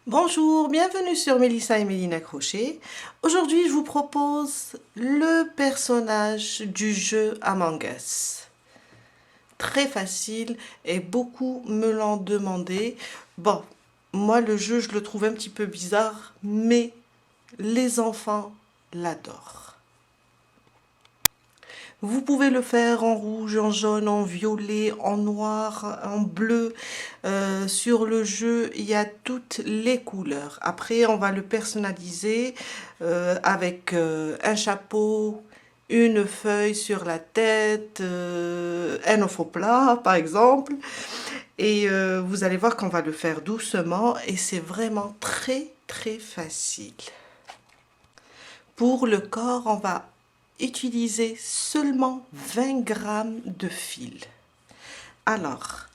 Bonjour, bienvenue sur Mélissa et Mélina Crochet. Aujourd'hui, je vous propose le personnage du jeu Among Us. Très facile et beaucoup me l'ont demandé. Bon, moi le jeu, je le trouve un petit peu bizarre, mais les enfants l'adorent. Vous pouvez le faire en rouge, en jaune, en violet, en noir, en bleu. Sur le jeu, il y a toutes les couleurs. Après, on va le personnaliser avec un chapeau, une feuille sur la tête, un œuf au plat, par exemple. Et vous allez voir qu'on va le faire doucement et c'est vraiment très, très facile. Pour le corps, on va utiliser seulement 20 grammes de fil. Alors,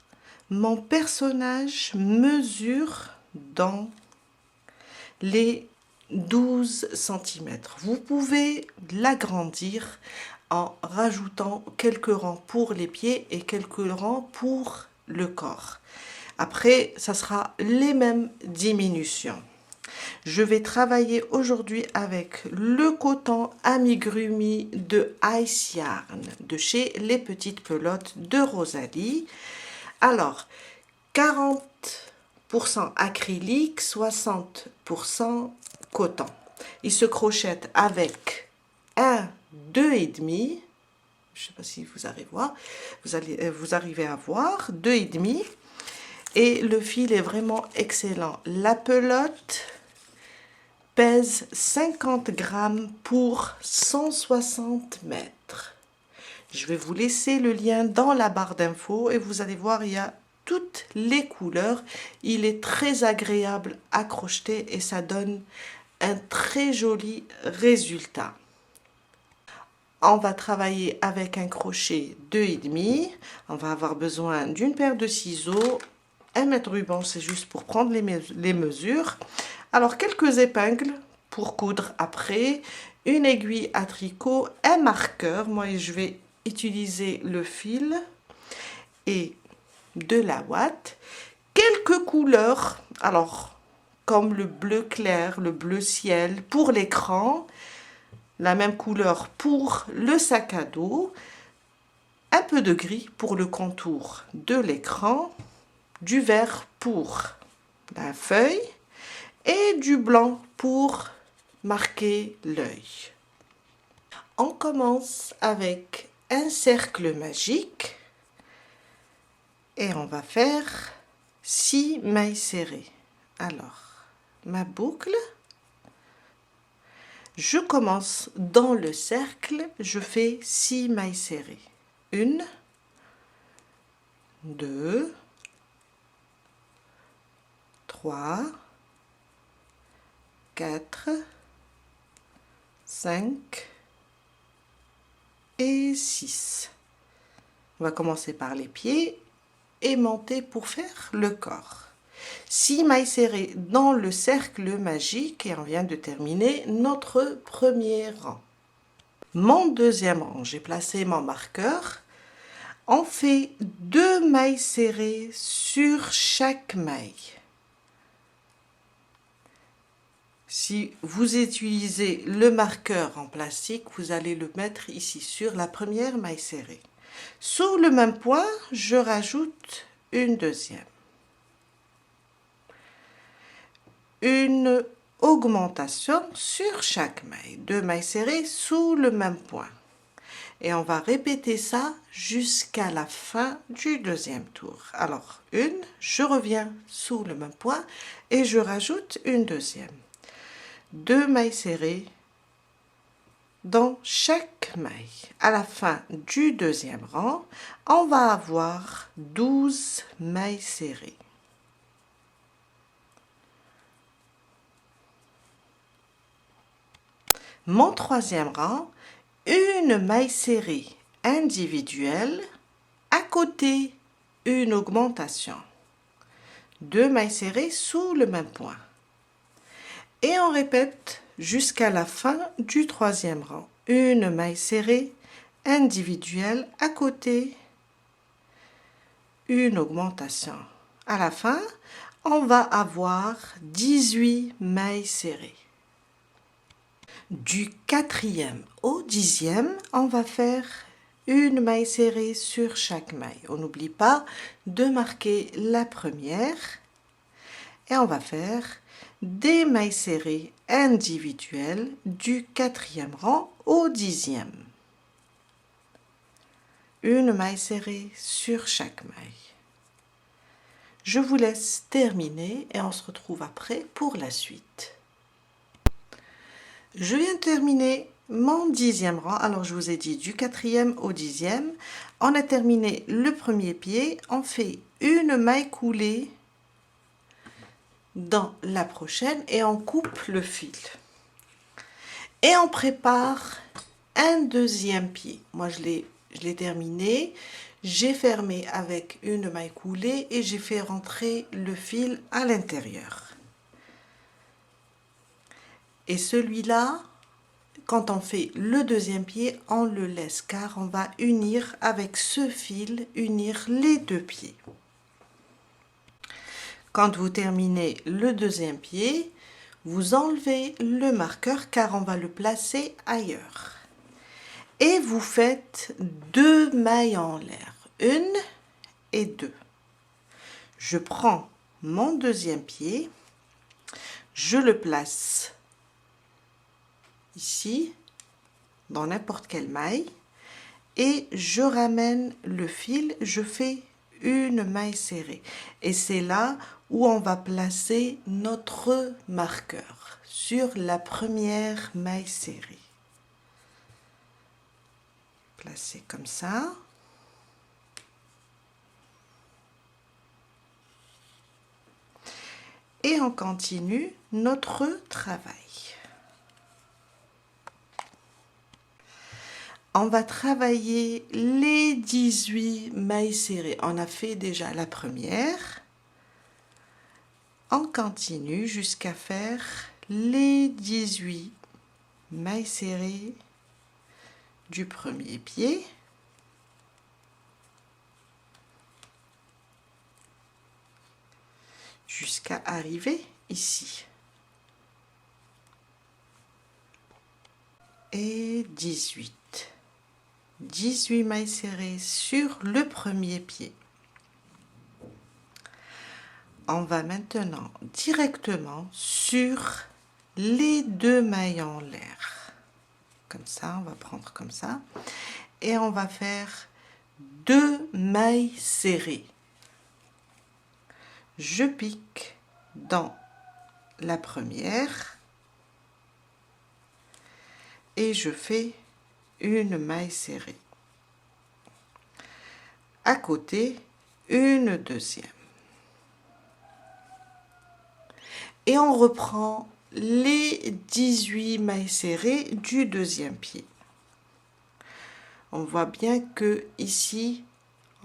mon personnage mesure dans les 12 cm. Vous pouvez l'agrandir en rajoutant quelques rangs pour les pieds et quelques rangs pour le corps. Après, ça sera les mêmes diminutions. Je vais travailler aujourd'hui avec le coton amigurumi de Ice Yarn de chez Les Petites Pelotes de Rosalie. Alors, 40% acrylique, 60% coton. Il se crochette avec un 2,5. Je ne sais pas si vous arrivez à voir. Vous arrivez à voir 2,5. Et le fil est vraiment excellent. La pelote pèse 50 grammes pour 160 mètres. Je vais vous laisser le lien dans la barre d'infos et vous allez voir, il y a toutes les couleurs. Il est très agréable à crocheter et ça donne un très joli résultat. On va travailler avec un crochet 2,5. On va avoir besoin d'une paire de ciseaux. Un mètre ruban, c'est juste pour prendre les mesures. Alors, quelques épingles pour coudre après, une aiguille à tricot, un marqueur. Moi, je vais utiliser le fil et de la ouate. Quelques couleurs, alors, comme le bleu clair, le bleu ciel pour l'écran, la même couleur pour le sac à dos, un peu de gris pour le contour de l'écran, du vert pour la feuille et du blanc pour marquer l'œil. On commence avec un cercle magique et on va faire 6 mailles serrées. Alors, ma boucle, je commence dans le cercle, je fais 6 mailles serrées. 1, 2, 3, 4, 5 et 6. On va commencer par les pieds et monter pour faire le corps. 6 mailles serrées dans le cercle magique et on vient de terminer notre premier rang. Mon deuxième rang, j'ai placé mon marqueur. On fait 2 mailles serrées sur chaque maille. Si vous utilisez le marqueur en plastique, vous allez le mettre ici sur la première maille serrée. Sur le même point, je rajoute une deuxième. Une augmentation sur chaque maille. 2 mailles serrées sous le même point. Et on va répéter ça jusqu'à la fin du deuxième tour. Alors, je reviens sous le même point et je rajoute une deuxième. 2 mailles serrées dans chaque maille. À la fin du deuxième rang, on va avoir 12 mailles serrées. Mon troisième rang, une maille serrée individuelle, à côté une augmentation. 2 mailles serrées sous le même point. Et on répète jusqu'à la fin du troisième rang. Une maille serrée individuelle à côté, une augmentation. À la fin, on va avoir 18 mailles serrées. Du 4e au 10e, on va faire une maille serrée sur chaque maille. On n'oublie pas de marquer la première et on va faire des mailles serrées individuelles du 4e rang au 10e. Une maille serrée sur chaque maille. Je vous laisse terminer et on se retrouve après pour la suite. Je viens de terminer mon 10e rang. Alors je vous ai dit du 4e au 10e. On a terminé le premier pied. On fait une maille coulée dans la prochaine et on coupe le fil. Et on prépare un deuxième pied. Moi je l'ai terminé. J'ai fermé avec une maille coulée et j'ai fait rentrer le fil à l'intérieur. Et celui-là, quand on fait le deuxième pied, on le laisse car on va unir avec ce fil, unir les deux pieds. Quand vous terminez le deuxième pied, vous enlevez le marqueur car on va le placer ailleurs. Et vous faites 2 mailles en l'air, 1 et 2. Je prends mon deuxième pied, je le place ici, dans n'importe quelle maille, et je ramène le fil, je fais une maille serrée. Et c'est là où on va placer notre marqueur, sur la première maille serrée. Placer comme ça. Et on continue notre travail. On va travailler les 18 mailles serrées. On a fait déjà la première. On continue jusqu'à faire les 18 mailles serrées du premier pied. Jusqu'à arriver ici. Et 18 mailles serrées sur le premier pied. On va maintenant directement sur les 2 mailles en l'air. Comme ça, on va prendre comme ça. Et on va faire 2 mailles serrées. Je pique dans la première et je fais une maille serrée. À côté, une deuxième. Et on reprend les 18 mailles serrées du deuxième pied. On voit bien que ici,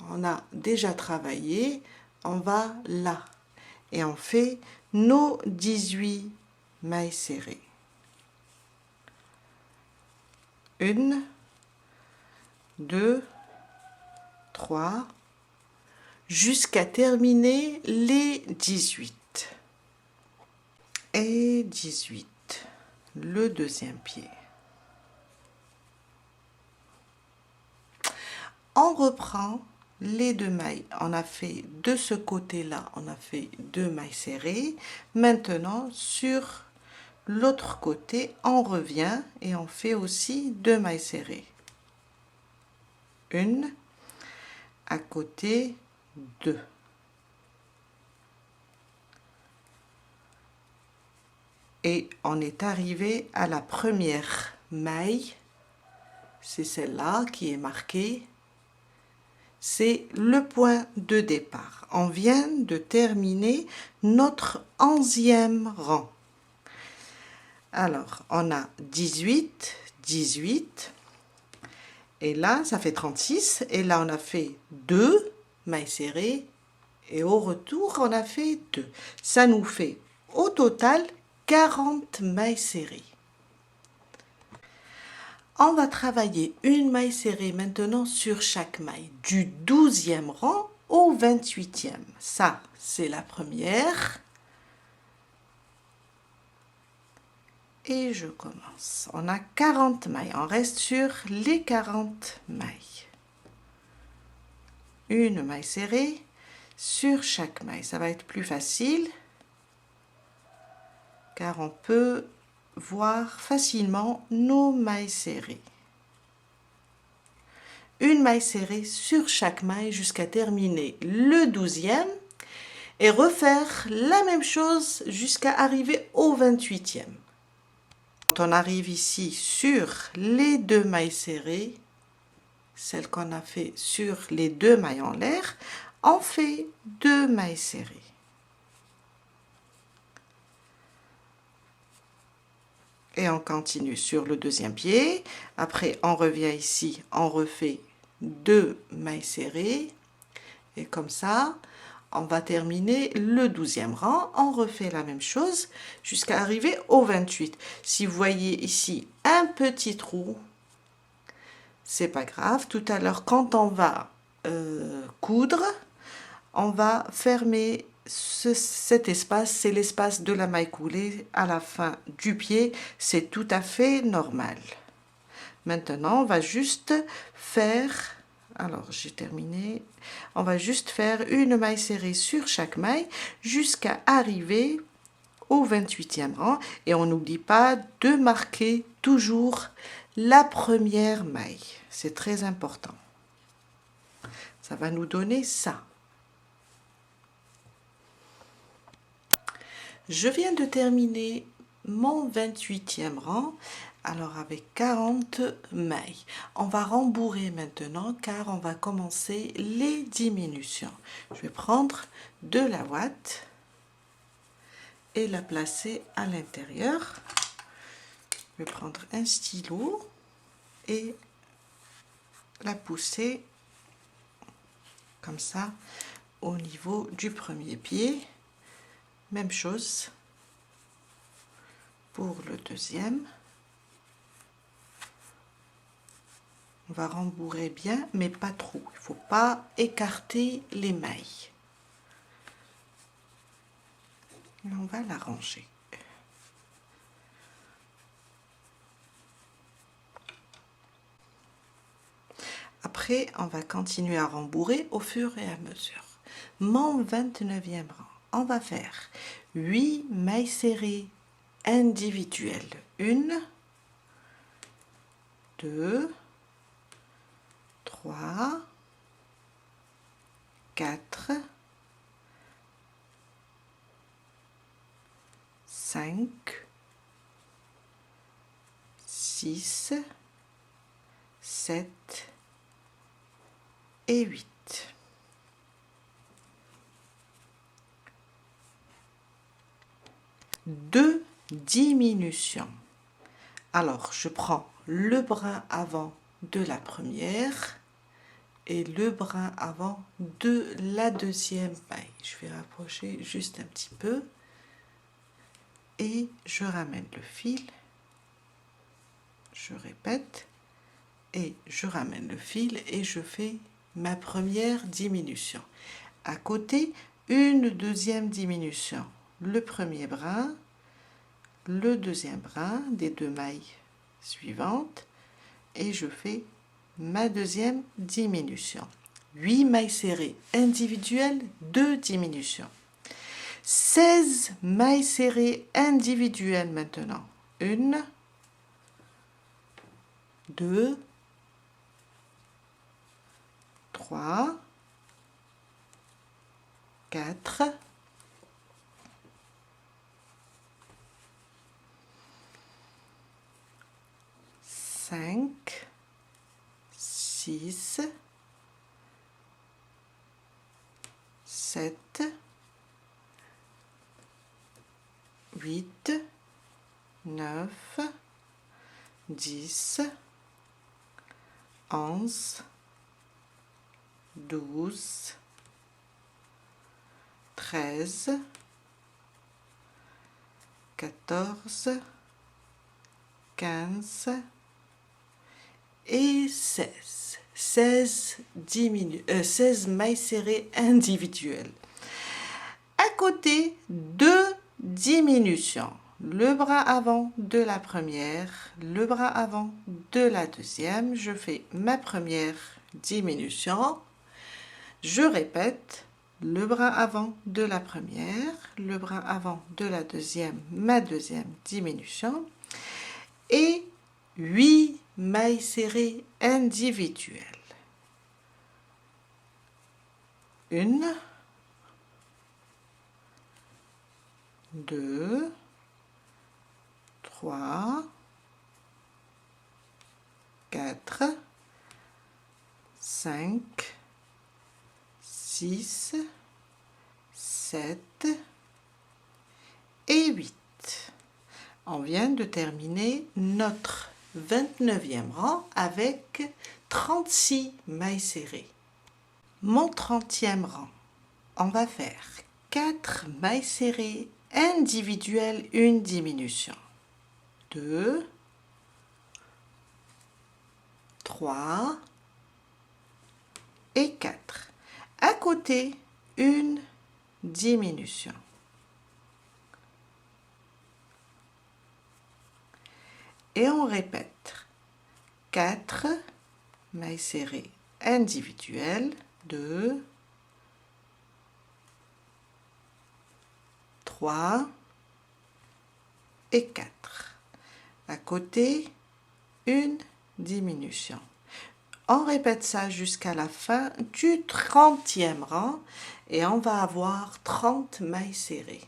on a déjà travaillé. On va là et on fait nos 18 mailles serrées. 1, 2, 3, jusqu'à terminer les 18. Et 18, le deuxième pied. On reprend les 2 mailles. On a fait de ce côté-là, on a fait 2 mailles serrées. Maintenant, sur l'autre côté, on revient et on fait aussi 2 mailles serrées. Une, à côté, 2. Et on est arrivé à la première maille. C'est celle-là qui est marquée. C'est le point de départ. On vient de terminer notre 11e rang. Alors, on a 18, 18. Et là, ça fait 36. Et là, on a fait 2 mailles serrées. Et au retour, on a fait 2. Ça nous fait au total 40 mailles serrées. On va travailler une maille serrée maintenant sur chaque maille du 12e rang au 28e. Ça, c'est la première. Et je commence. On a 40 mailles. On reste sur les 40 mailles. Une maille serrée sur chaque maille. Ça va être plus facile car on peut voir facilement nos mailles serrées. Une maille serrée sur chaque maille jusqu'à terminer le 12e et refaire la même chose jusqu'à arriver au 28e. Quand on arrive ici sur les deux mailles serrées, celles qu'on a fait sur les deux mailles en l'air, on fait deux mailles serrées. Et on continue sur le deuxième pied. Après, on revient ici, on refait deux mailles serrées. Et comme ça, on va terminer le 12e rang. On refait la même chose jusqu'à arriver au 28. Si vous voyez ici un petit trou, c'est pas grave. Tout à l'heure, quand on va coudre, on va fermer cet espace, c'est l'espace de la maille coulée à la fin du pied, c'est tout à fait normal. Maintenant, on va juste faire, alors j'ai terminé, on va juste faire une maille serrée sur chaque maille jusqu'à arriver au 28e rang et on n'oublie pas de marquer toujours la première maille, c'est très important. Ça va nous donner ça. Je viens de terminer mon 28e rang, alors avec 40 mailles. On va rembourrer maintenant car on va commencer les diminutions. Je vais prendre de la ouate et la placer à l'intérieur. Je vais prendre un stylo et la pousser comme ça au niveau du premier pied. Même chose pour le deuxième. On va rembourrer bien, mais pas trop. Il ne faut pas écarter les mailles. Et on va la ranger. Après, on va continuer à rembourrer au fur et à mesure. Mon 29e rang, on va faire 8 mailles serrées individuelles. 1, 2, 3, 4, 5, 6, 7 et 8. Deux diminutions. Alors, je prends le brin avant de la première et le brin avant de la deuxième maille. Je vais rapprocher juste un petit peu et je ramène le fil. Je répète et je ramène le fil et je fais ma première diminution. À côté, une deuxième diminution. Le premier brin, le deuxième brin des deux mailles suivantes et je fais ma deuxième diminution. 8 mailles serrées individuelles, 2 diminutions. 16 mailles serrées individuelles maintenant. 1, 2, 3, 4, 5, 6, 7, 8, 9, 10, 11, 12, 13, 14, 15 et 16. 16 mailles serrées individuelles. À côté, 2 diminutions. Le bras avant de la première, le bras avant de la deuxième. Je fais ma première diminution. Je répète, le bras avant de la première, le bras avant de la deuxième, ma deuxième diminution. Et 8 mailles serrées individuelles. 1, 2, 3, 4, 5, 6, 7 et 8. On vient de terminer notre 29e rang avec 36 mailles serrées. Mon 30e rang, on va faire 4 mailles serrées individuelles, une diminution. 2, 3 et 4. À côté, une diminution. Et on répète 4 mailles serrées individuelles, 2, 3 et 4. À côté, une diminution. On répète ça jusqu'à la fin du 30e rang et on va avoir 30 mailles serrées.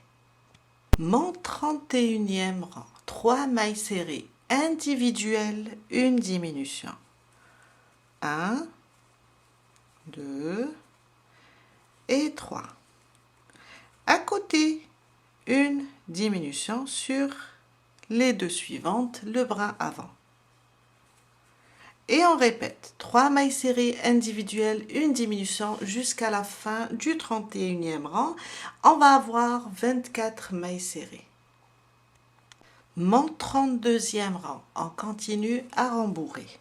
Mon 31e rang, 3 mailles serrées individuelles, une diminution. 1, 2 et 3. À côté, une diminution sur les deux suivantes, le bras avant. Et on répète 3 mailles serrées individuelles, une diminution jusqu'à la fin du 31e rang. On va avoir 24 mailles serrées. Mon 32e rang, on continue à rembourrer.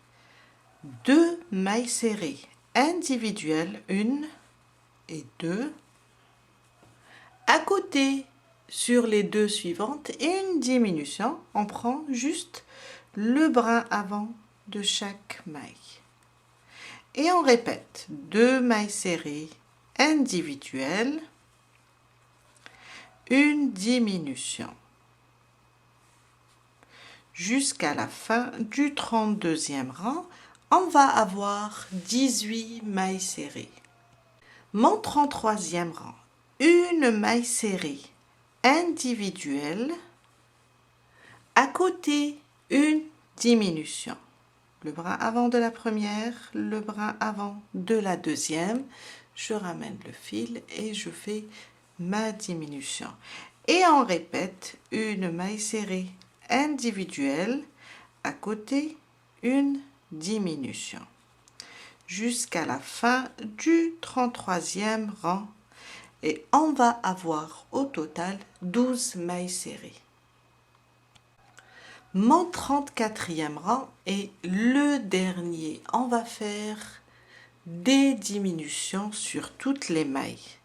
2 mailles serrées individuelles, 1 et 2. À côté, sur les deux suivantes, une diminution. On prend juste le bras avant de chaque maille. Et on répète 2 mailles serrées individuelles, une diminution. Jusqu'à la fin du 32e rang, on va avoir 18 mailles serrées. Mon 33e rang, une maille serrée individuelle, à côté une diminution. Le bras avant de la première, le bras avant de la deuxième. Je ramène le fil et je fais ma diminution. Et on répète une maille serrée individuelle, à côté une diminution. Jusqu'à la fin du 33e rang. Et on va avoir au total 12 mailles serrées. Mon 34e rang est le dernier. On va faire des diminutions sur toutes les mailles.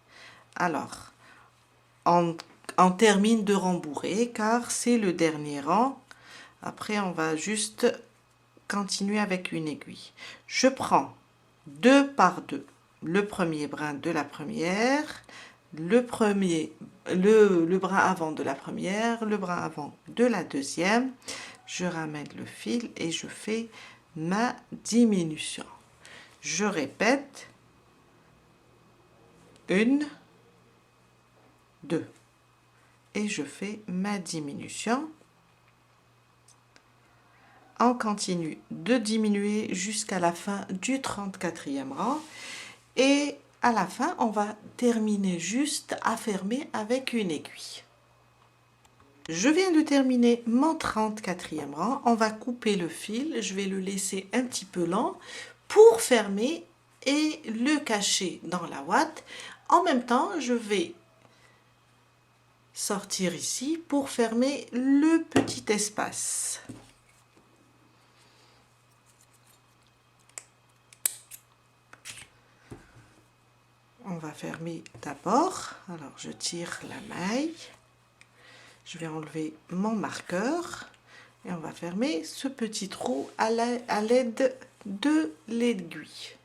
Alors, on termine de rembourrer car c'est le dernier rang. Après, on va juste continuer avec une aiguille. Je prends 2 par 2. Le premier brin de la première, le bras avant de la première, le bras avant de la deuxième. Je ramène le fil et je fais ma diminution. Je répète 1, 2 et je fais ma diminution. On continue de diminuer jusqu'à la fin du 34e rang et à la fin on va terminer juste à fermer avec une aiguille. Je viens de terminer mon 34e rang, on va couper le fil, je vais le laisser un petit peu lent pour fermer et le cacher dans la ouate. En même temps, je vais sortir ici pour fermer le petit espace. On va fermer d'abord. Alors je tire la maille, je vais enlever mon marqueur et on va fermer ce petit trou à l'aide de l'aiguille.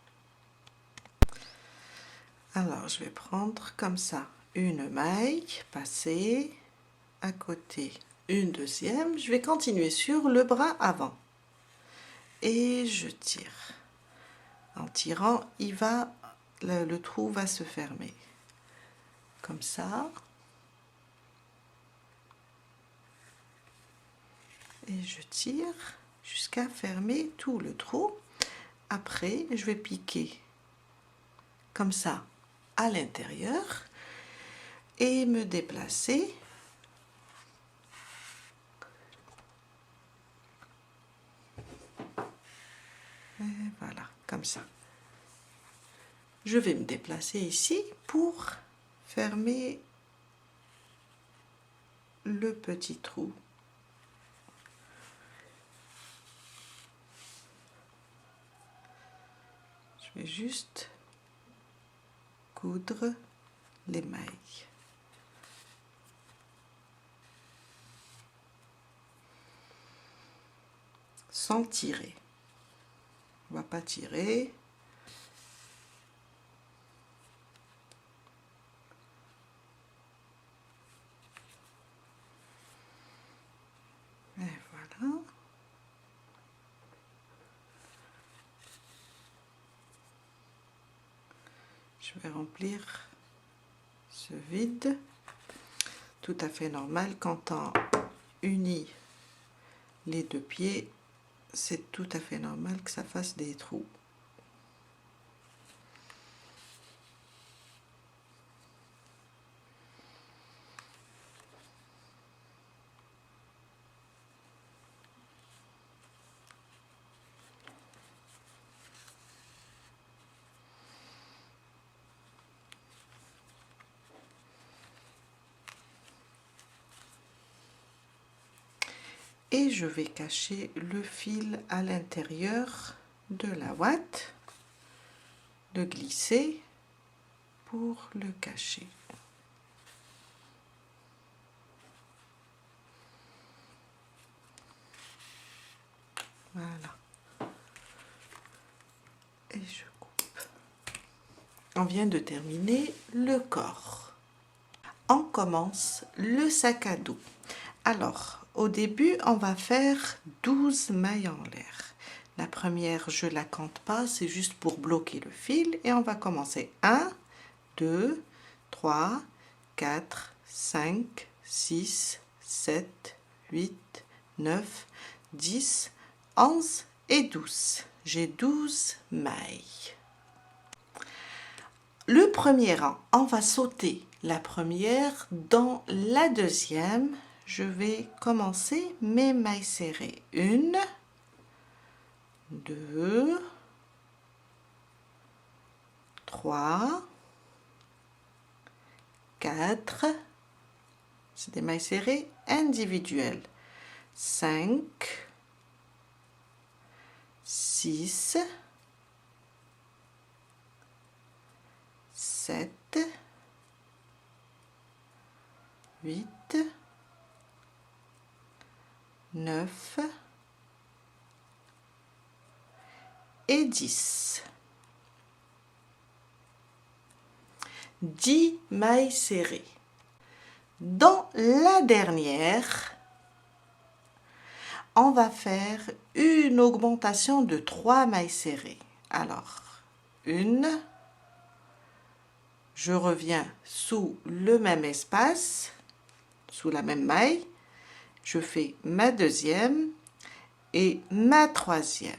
Alors je vais prendre comme ça une maille, passer à côté une deuxième, je vais continuer sur le bras avant et je tire. En tirant, le trou va se fermer comme ça et je tire jusqu'à fermer tout le trou. Après je vais piquer comme ça à l'intérieur et me déplacer et voilà, comme ça. Je vais me déplacer ici pour fermer le petit trou. Je vais juste coudre les mailles. Sans tirer. On va pas tirer. Et voilà. Je vais remplir ce vide. Tout à fait normal quand on unit les deux pieds, c'est tout à fait normal que ça fasse des trous. Et je vais cacher le fil à l'intérieur de la ouate, le glisser pour le cacher. Voilà. Et je coupe. On vient de terminer le corps. On commence le sac à dos. Alors, au début, on va faire 12 mailles en l'air. La première, je ne la compte pas, c'est juste pour bloquer le fil. Et on va commencer 1, 2, 3, 4, 5, 6, 7, 8, 9, 10, 11 et 12. J'ai 12 mailles. Le premier rang, on va sauter la première, dans la deuxième, je vais commencer mes mailles serrées. 1, 2, 3, 4, c'est des mailles serrées individuelles. 5, 6, 7, 8, 9 et 10. 10 mailles serrées. Dans la dernière, on va faire une augmentation de 3 mailles serrées. Alors, une, je reviens sous le même espace, sous la même maille, je fais ma deuxième et ma troisième.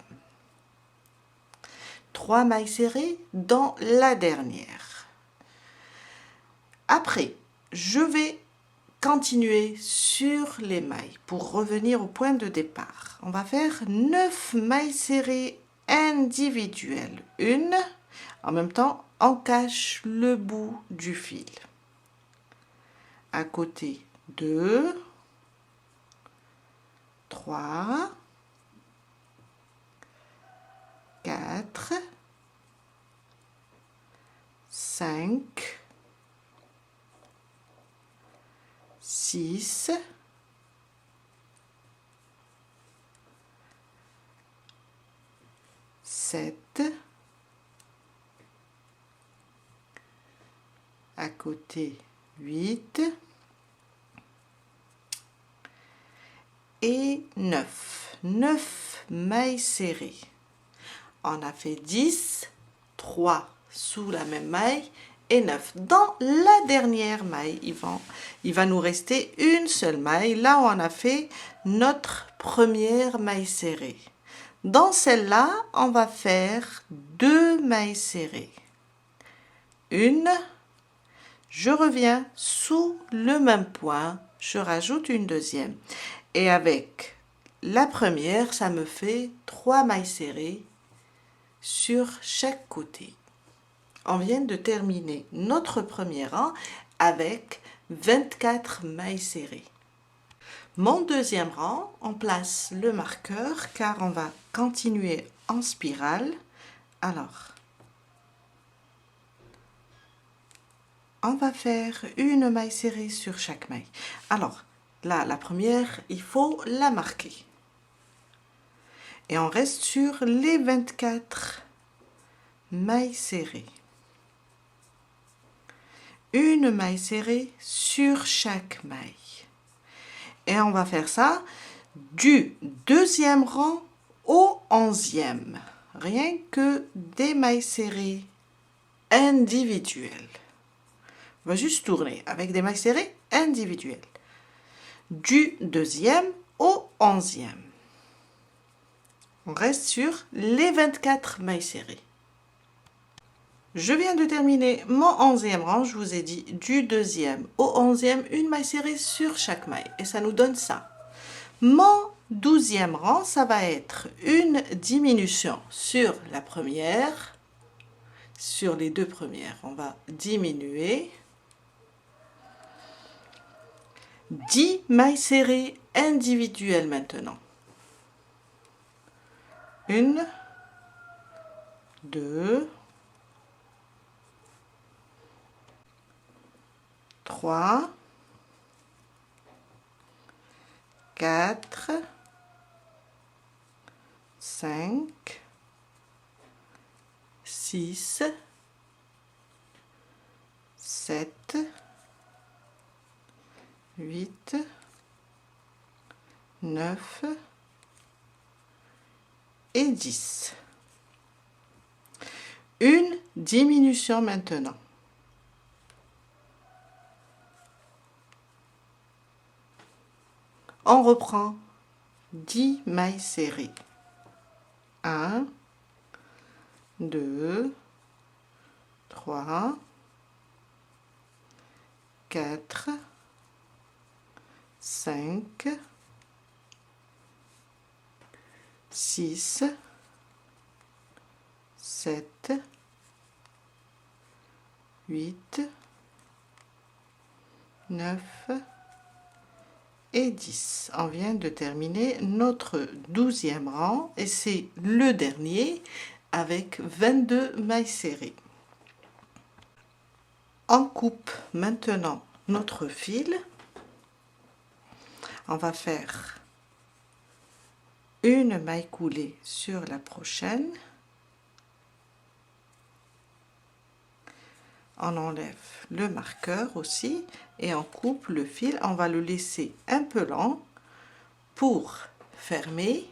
3 mailles serrées dans la dernière. Après, je vais continuer sur les mailles pour revenir au point de départ. On va faire 9 mailles serrées individuelles. Une, en même temps, on cache le bout du fil. À côté, 2, 3, 4, 5, 5, 6, 7, à côté 8 et 9. 9 mailles serrées. On a fait 10, 3 sous la même maille et 9. Dans la dernière maille, il va nous rester une seule maille, là où on a fait notre première maille serrée. Dans celle-là, on va faire 2 mailles serrées. Une, je reviens sous le même point, je rajoute une deuxième. Et avec la première, ça me fait 3 mailles serrées sur chaque côté. On vient de terminer notre premier rang avec 24 mailles serrées. Mon deuxième rang, on place le marqueur car on va continuer en spirale. Alors, on va faire une maille serrée sur chaque maille. Alors, là, la première, il faut la marquer. Et on reste sur les 24 mailles serrées. Une maille serrée sur chaque maille. Et on va faire ça du deuxième rang au 11e. Rien que des mailles serrées individuelles. On va juste tourner avec des mailles serrées individuelles. Du deuxième au 11e. On reste sur les 24 mailles serrées. Je viens de terminer mon 11e rang, je vous ai dit du deuxième au 11e, une maille serrée sur chaque maille. Et ça nous donne ça. Mon 12e rang, ça va être une diminution sur la première, sur les deux premières. On va diminuer. 10 mailles serrées individuelles maintenant. 1, 2, 3, 4, 5, 6, 7, 8, 9 et 10. Une diminution maintenant. On reprend 10 mailles serrées. 1, 2, 3, 4, 5, 6, 7, 8, 9 et 10. On vient de terminer notre 12e rang et c'est le dernier avec 22 mailles serrées. On coupe maintenant notre fil. On va faire une maille coulée sur la prochaine. On enlève le marqueur aussi et on coupe le fil. On va le laisser un peu long pour fermer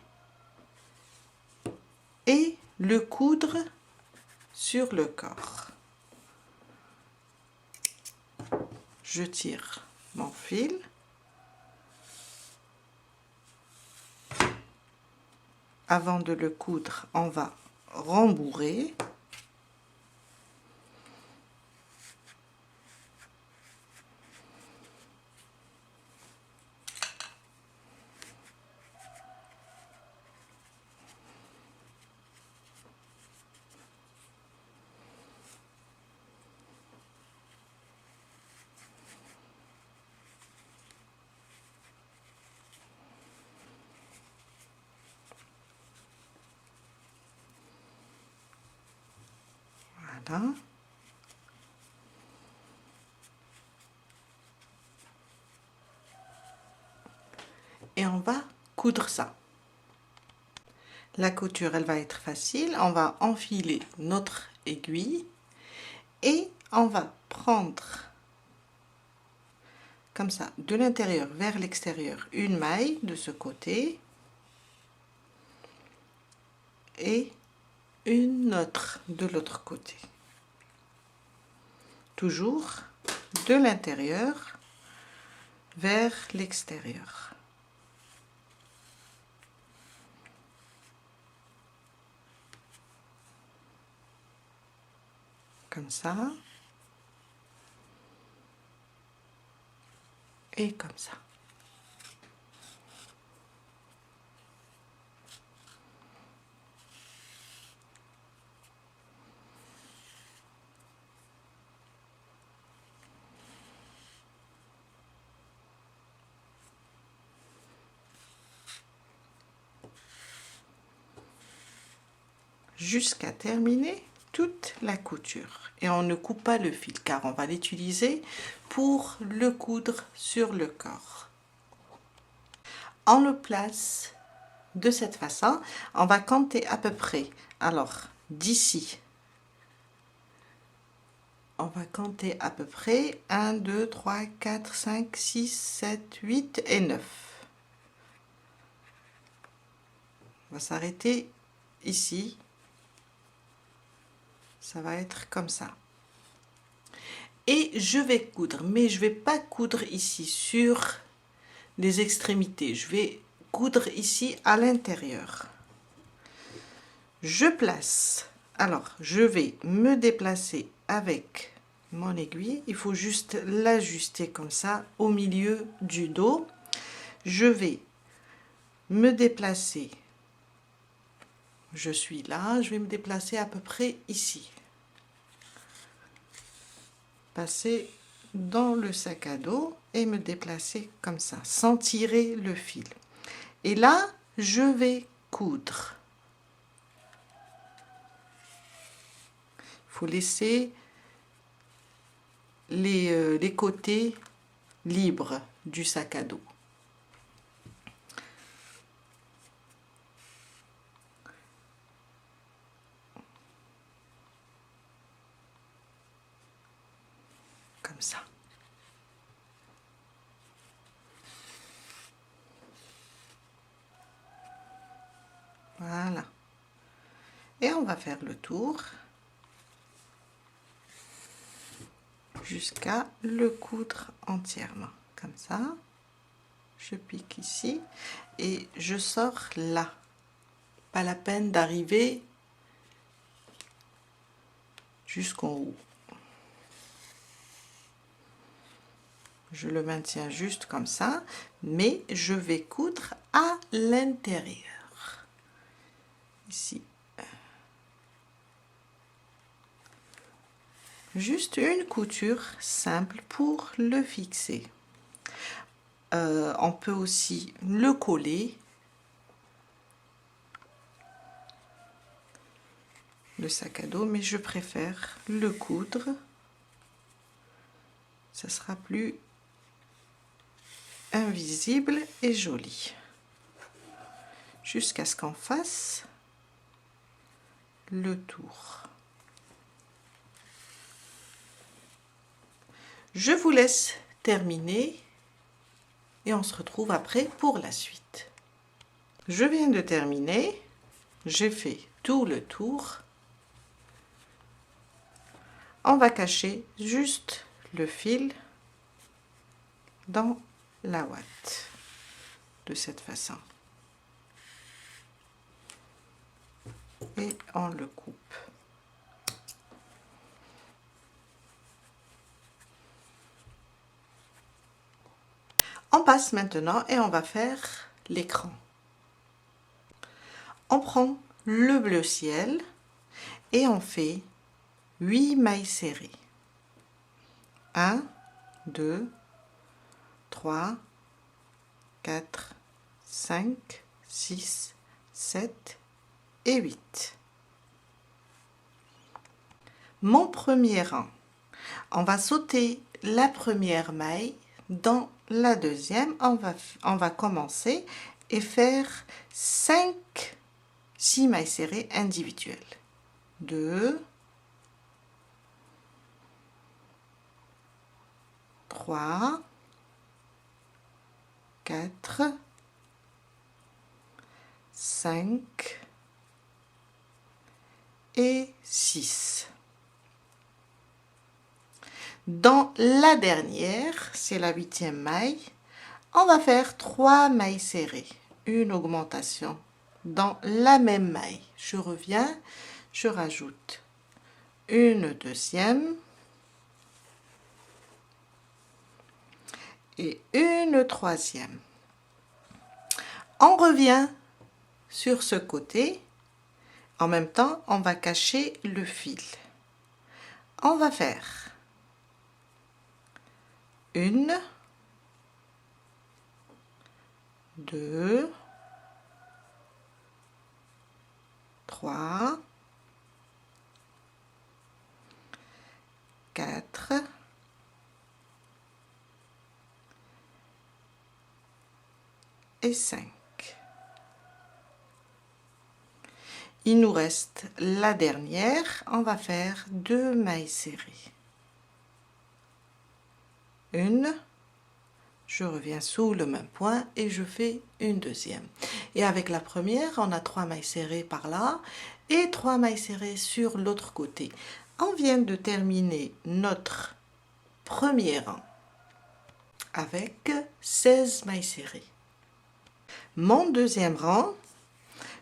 et le coudre sur le corps. Je tire mon fil. Avant de le coudre, on va rembourrer. Voilà. et on va coudre ça. La couture, elle va être facile. On va enfiler notre aiguille et on va prendre comme ça, de l'intérieur vers l'extérieur, une maille de ce côté et une autre de l'autre côté. Toujours de l'intérieur vers l'extérieur. Comme ça. Et comme ça. Jusqu'à terminer toute la couture. Et on ne coupe pas le fil car on va l'utiliser pour le coudre sur le corps. On le place de cette façon. On va compter à peu près. Alors, d'ici, on va compter à peu près 1, 2, 3, 4, 5, 6, 7, 8 et 9. On va s'arrêter ici. Ça va être comme ça. Et je vais coudre, mais je vais pas coudre ici sur les extrémités. Je vais coudre ici à l'intérieur. Je place. Alors, je vais me déplacer avec mon aiguille. Il faut juste l'ajuster comme ça au milieu du dos. Je vais me déplacer. Je suis là. Je vais me déplacer à peu près ici. Passer dans le sac à dos et me déplacer comme ça, sans tirer le fil. Et là, je vais coudre. Il faut laisser les côtés libres du sac à dos. Comme ça. Voilà. Et on va faire le tour jusqu'à le coudre entièrement. Comme ça. Je pique ici et je sors là. Pas la peine d'arriver jusqu'en haut. Je le maintiens juste comme ça, mais je vais coudre à l'intérieur. Ici. Juste une couture simple pour le fixer. On peut aussi le coller. Le sac à dos, mais je préfère le coudre. Ça sera plus invisible et joli. Jusqu'à ce qu'on fasse le tour. Je vous laisse terminer et on se retrouve après pour la suite. Je viens de terminer. J'ai fait tout le tour. On va cacher juste le fil dans la ouate de cette façon. Et on le coupe. On passe maintenant et on va faire l'écran. On prend le bleu ciel et on fait 8 mailles serrées. 1, 2, 3, 4, 5, 6, 7 et 8. Mon premier rang, on va sauter la première maille dans la deuxième, on va commencer et faire 6 mailles serrées individuelles. 2, 3, 4, 5 et 6. Dans la dernière, c'est la 8e maille, on va faire 3 mailles serrées, une augmentation dans la même maille. Je reviens, je rajoute une deuxième et une troisième. On revient sur ce côté. En même temps, on va cacher le fil. On va faire 1, 2, 3, 4, 5. Il nous reste la dernière, on va faire 2 mailles serrées. Une, je reviens sous le même point et je fais une deuxième. Et avec la première, on a 3 mailles serrées par là et 3 mailles serrées sur l'autre côté. On vient de terminer notre premier rang avec 16 mailles serrées. Mon deuxième rang,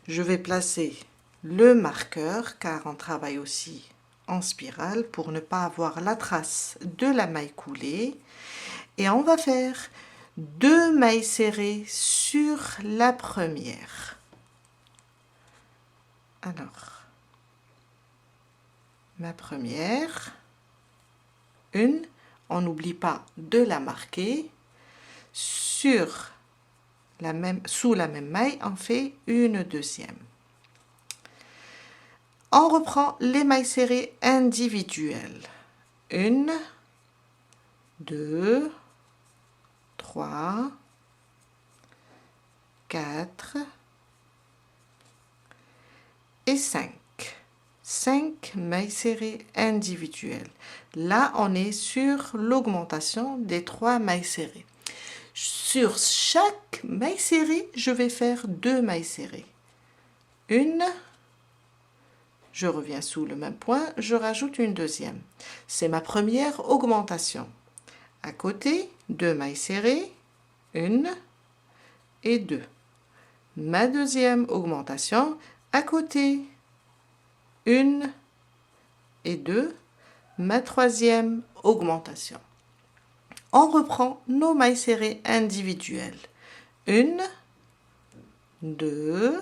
je vais placer le marqueur car on travaille aussi en spirale pour ne pas avoir la trace de la maille coulée, et on va faire 2 mailles serrées sur la première. Alors, ma première, une, on n'oublie pas de la marquer sur la même, sous la même maille, on fait une deuxième. On reprend les mailles serrées individuelles. 1, 2, 3, 4 et 5. 5 mailles serrées individuelles. Là, on est sur l'augmentation des 3 mailles serrées. Sur chaque maille serrée, je vais faire 2 mailles serrées. Une, je reviens sous le même point, je rajoute une deuxième. C'est ma première augmentation. À côté, 2 mailles serrées, 1 et 2. Ma deuxième augmentation, à côté, 1 et 2. Ma troisième augmentation. On reprend nos mailles serrées individuelles. 1, 2,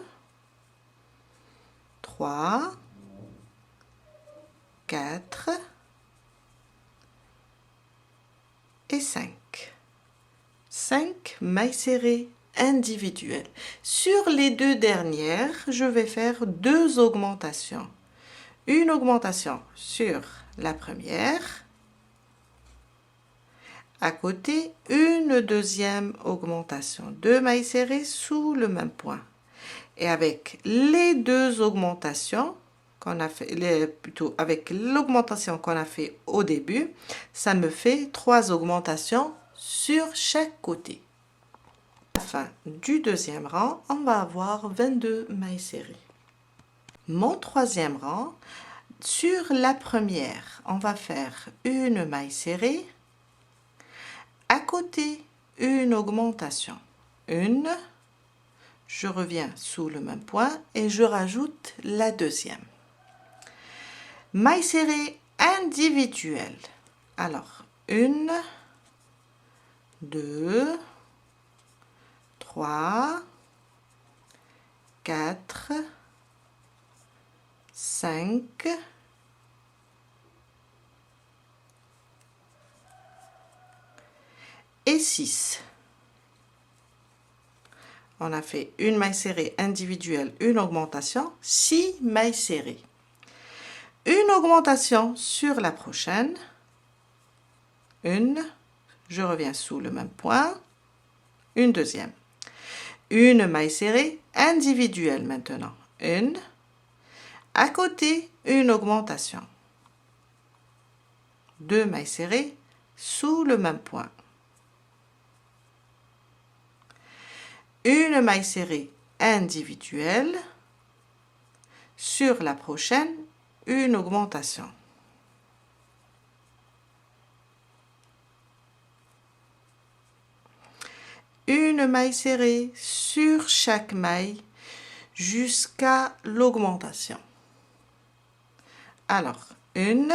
3, 4 et 5. 5 mailles serrées individuelles. Sur les 2 dernières, je vais faire 2 augmentations. Une augmentation sur la première, à côté une deuxième augmentation, 2 mailles serrées sous le même point. Et avec les 2 augmentations qu'on a fait, plutôt avec l'augmentation qu'on a fait au début, ça me fait 3 augmentations sur chaque côté. À la fin du deuxième rang, on va avoir 22 mailles serrées. Mon troisième rang, sur la première, on va faire une maille serrée. À côté, une augmentation. Une, je reviens sous le même point et je rajoute la deuxième. Maille serrée individuelle. Alors, 1, 2, 3, 4, 5 et 6. On a fait une maille serrée individuelle, une augmentation, 6 mailles serrées. Une augmentation sur la prochaine, une, je reviens sous le même point, une deuxième. Une maille serrée individuelle maintenant. Une. À côté, une augmentation. Deux mailles serrées sous le même point. Une maille serrée individuelle. Sur la prochaine, une augmentation. Une maille serrée sur chaque maille jusqu'à l'augmentation. Alors, une,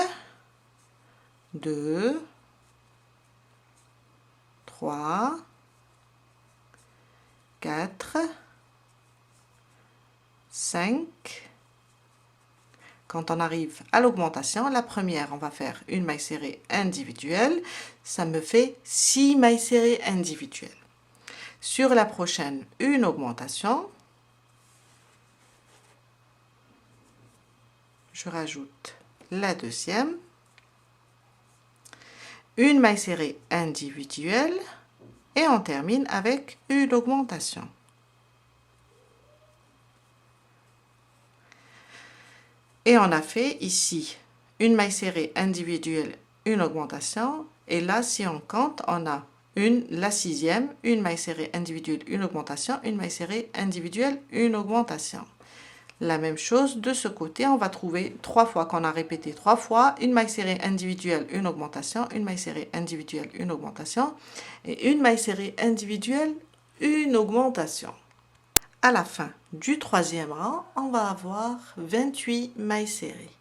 deux, trois, quatre, cinq. Quand on arrive à l'augmentation, la première, on va faire une maille serrée individuelle. Ça me fait 6 mailles serrées individuelles. Sur la prochaine, une augmentation. Je rajoute la deuxième. Une maille serrée individuelle. Et on termine avec une augmentation. Et on a fait ici une maille serrée individuelle, une augmentation. Et là, si on compte, on a la sixième, une maille serrée individuelle, une augmentation, une maille serrée individuelle, une augmentation. La même chose de ce côté, on va trouver 3 fois qu'on a répété 3 fois, une maille serrée individuelle, une augmentation, une maille serrée individuelle, une augmentation, et une maille serrée individuelle, une augmentation. À la fin du troisième rang, on va avoir 28 mailles serrées.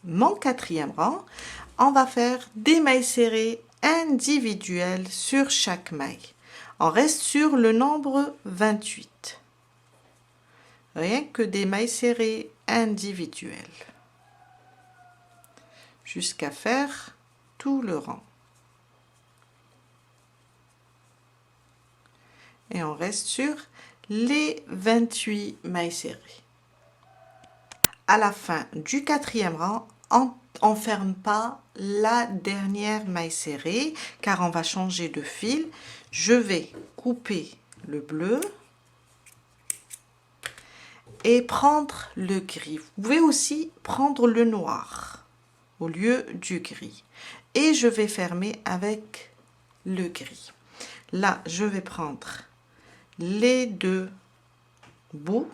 Mon quatrième rang, on va faire des mailles serrées individuelles sur chaque maille. On reste sur le nombre 28. Rien que des mailles serrées individuelles. Jusqu'à faire tout le rang. Et on reste sur les 28 mailles serrées. À la fin du quatrième rang, on ne ferme pas la dernière maille serrée car on va changer de fil. Je vais couper le bleu et prendre le gris. Vous pouvez aussi prendre le noir au lieu du gris. Et je vais fermer avec le gris. Là, je vais prendre les deux bouts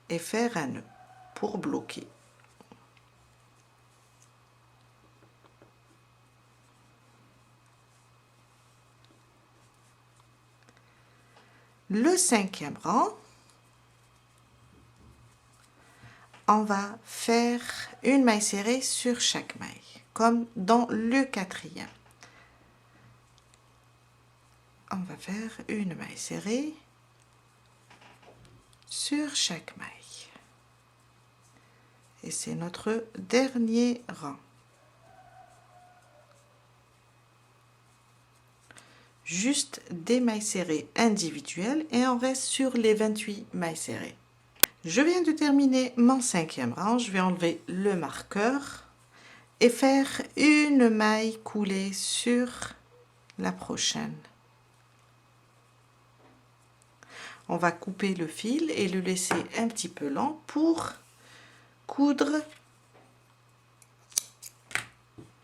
et faire un nœud pour bloquer. Le cinquième rang, on va faire une maille serrée sur chaque maille, comme dans le quatrième. On va faire une maille serrée sur chaque maille. Et c'est notre dernier rang. Juste des mailles serrées individuelles et on reste sur les 28 mailles serrées. Je viens de terminer mon cinquième rang. Je vais enlever le marqueur et faire une maille coulée sur la prochaine. On va couper le fil et le laisser un petit peu lent pour coudre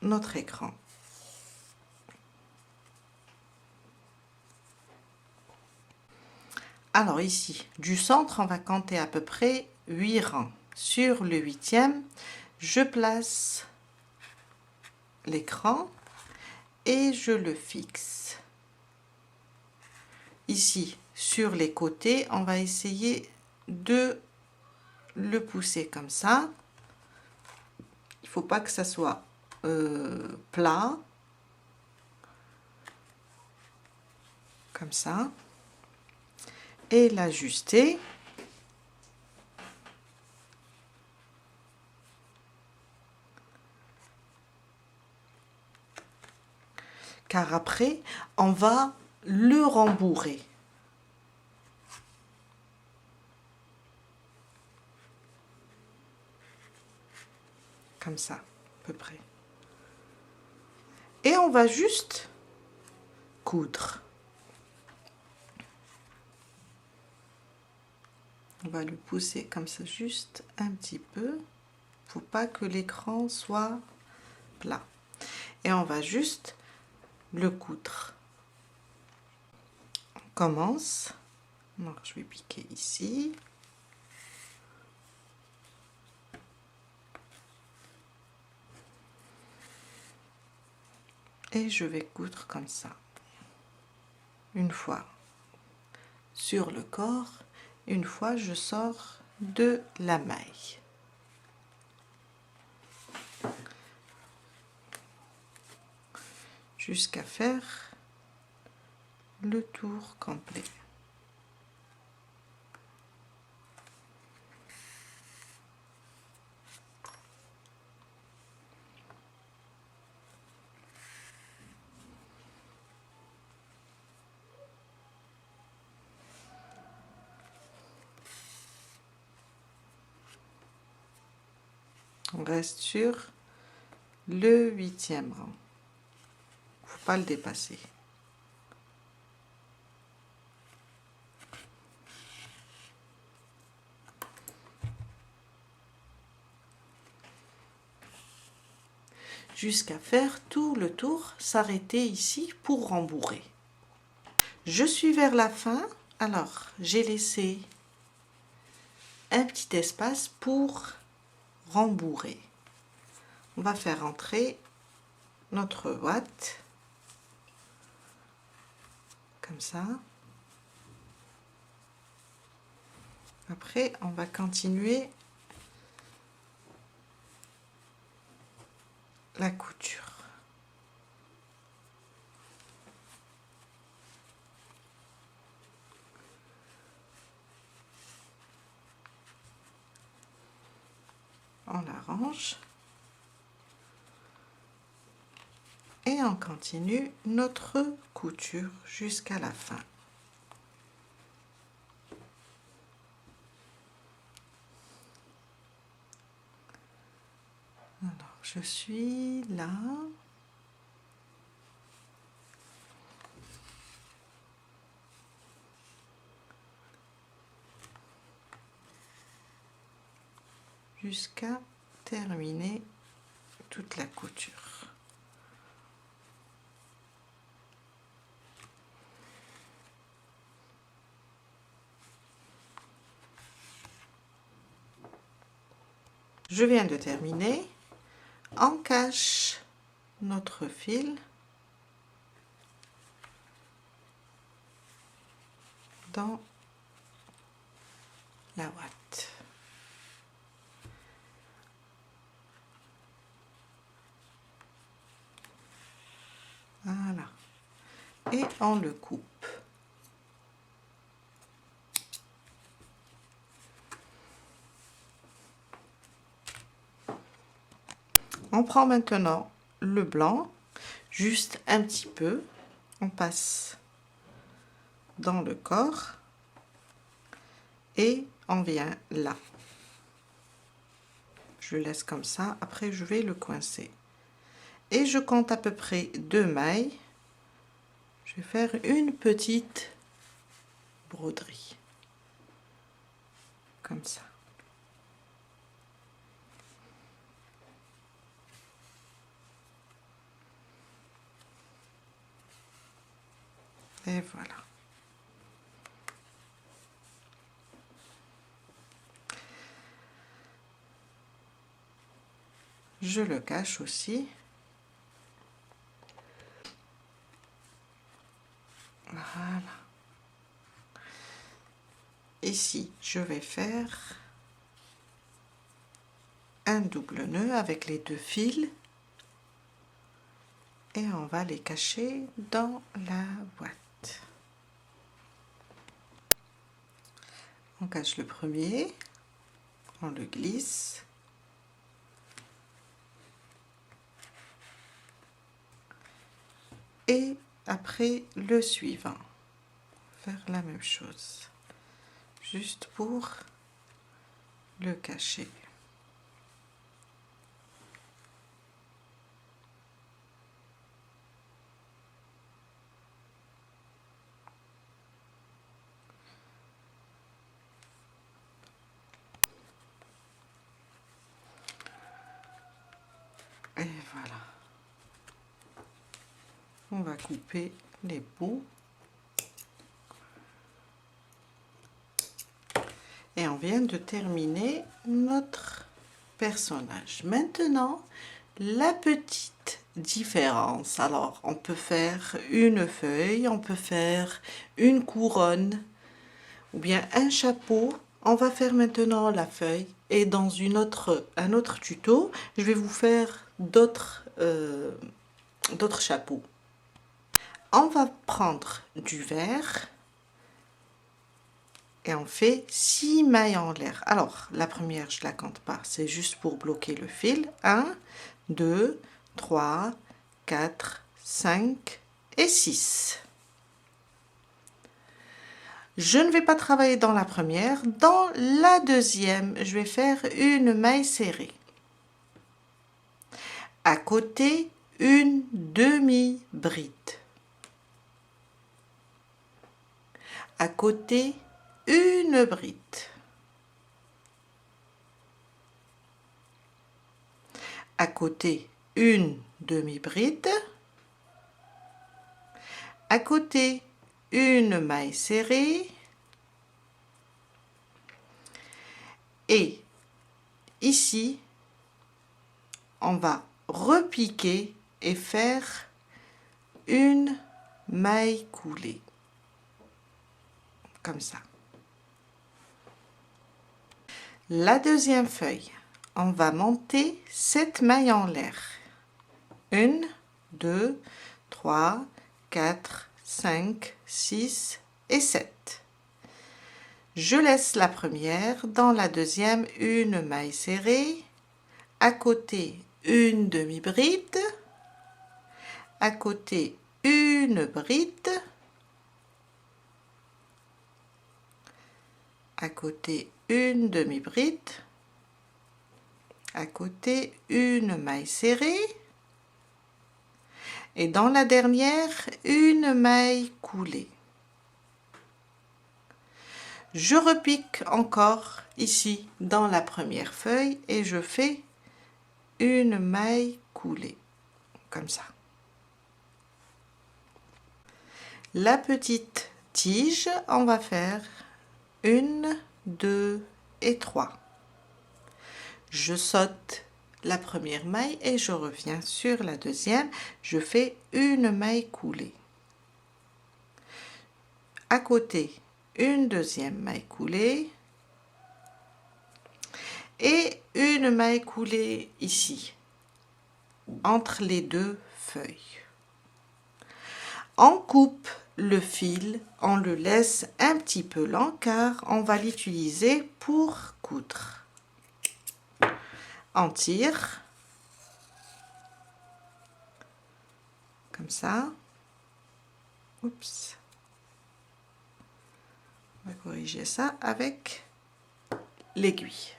notre écran. Alors ici, du centre, on va compter à peu près 8 rangs. Sur le 8e, je place l'écran et je le fixe. Ici, sur les côtés, on va essayer de le pousser comme ça. Il ne faut pas que ça soit plat. Comme ça. Et l'ajuster. Car après, on va le rembourrer. Comme ça, à peu près. Et on va juste coudre. On va le pousser comme ça juste un petit peu. Faut pas que l'écran soit plat. Et on va juste le coudre. On commence. Alors, je vais piquer ici. Et je vais coudre comme ça. Une fois sur le corps, une fois je sors de la maille. Jusqu'à faire le tour complet. On reste sur le 8e rang. Faut pas le dépasser. Jusqu'à faire tout le tour, s'arrêter ici pour rembourrer. Je suis vers la fin, alors j'ai laissé un petit espace pour rembourrer. On va faire entrer notre boîte comme ça. Après, on va continuer la couture. On l'arrange et on continue notre couture jusqu'à la fin. Alors, je suis là. Jusqu'à terminer toute la couture. Je viens de terminer. On cache notre fil dans la boîte. Voilà. Et on le coupe. On prend maintenant le blanc, juste un petit peu. On passe dans le corps et on vient là. Je le laisse comme ça. Après, je vais le coincer. Et je compte à peu près 2 mailles. Je vais faire une petite broderie. Comme ça. Et voilà. Je le cache aussi. Voilà. Ici, je vais faire un double nœud avec les 2 fils et on va les cacher dans la boîte. On cache le premier, on le glisse. Et après le suivant, faire la même chose, juste pour le cacher. On va couper les bouts. Et on vient de terminer notre personnage. Maintenant, la petite différence. Alors, on peut faire une feuille, on peut faire une couronne ou bien un chapeau. On va faire maintenant la feuille et dans un autre tuto, je vais vous faire d'autres chapeaux. On va prendre du vert et on fait 6 mailles en l'air. Alors, la première, je ne la compte pas, c'est juste pour bloquer le fil. 1, 2, 3, 4, 5 et 6. Je ne vais pas travailler dans la première. Dans la deuxième, je vais faire une maille serrée. À côté, une demi-bride. À côté, une bride. À côté, une demi-bride. À côté, une maille serrée. Et ici, on va repiquer et faire une maille coulée. Comme ça. La deuxième feuille, on va monter 7 mailles en l'air. 1, 2, 3, 4, 5, 6 et 7. Je laisse la première, dans la deuxième, une maille serrée, à côté une demi-bride, à côté une bride, à côté une demi-bride, à côté une maille serrée et dans la dernière une maille coulée. Je repique encore ici dans la première feuille et je fais une maille coulée comme ça. La petite tige, on va faire 1, 2 et 3. Je saute la première maille et je reviens sur la deuxième. Je fais une maille coulée. À côté, une deuxième maille coulée et une maille coulée ici, entre les deux feuilles. On coupe le fil, on le laisse un petit peu lent car on va l'utiliser pour coudre. On tire comme ça. Oups. On va corriger ça avec l'aiguille.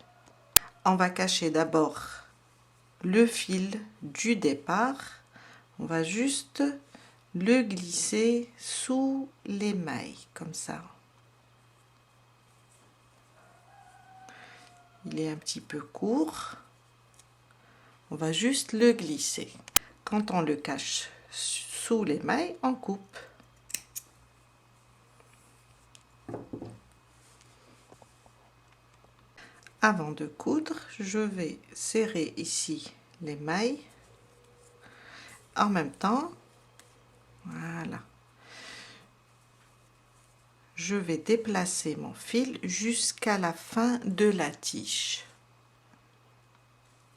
On va cacher d'abord le fil du départ. On va juste le glisser sous les mailles comme ça. Il est un petit peu court. On va juste le glisser. Quand on le cache sous les mailles, on coupe. Avant de coudre, je vais serrer ici les mailles. En même temps, voilà. Je vais déplacer mon fil jusqu'à la fin de la tige.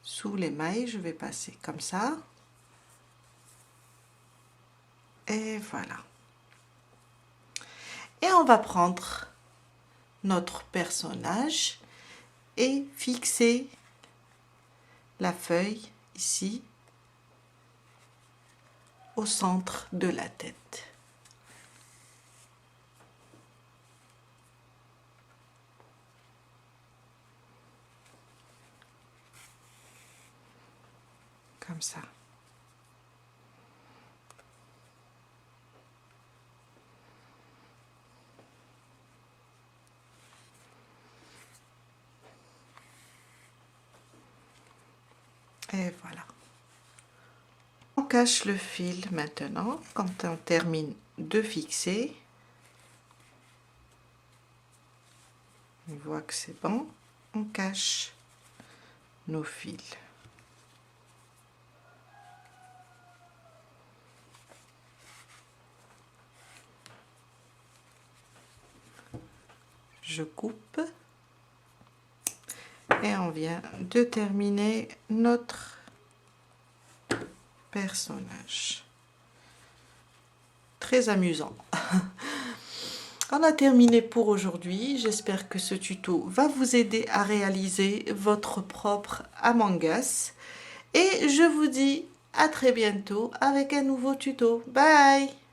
Sous les mailles, je vais passer comme ça. Et voilà. Et on va prendre notre personnage et fixer la feuille ici au centre de la tête. Comme ça. Et voilà. On cache le fil maintenant quand on termine de fixer. On voit que c'est bon. On cache nos fils. Je coupe et on vient de terminer notre personnage. Très amusant. On a terminé pour aujourd'hui. J'espère que ce tuto va vous aider à réaliser votre propre Among Us. Et je vous dis à très bientôt avec un nouveau tuto. Bye!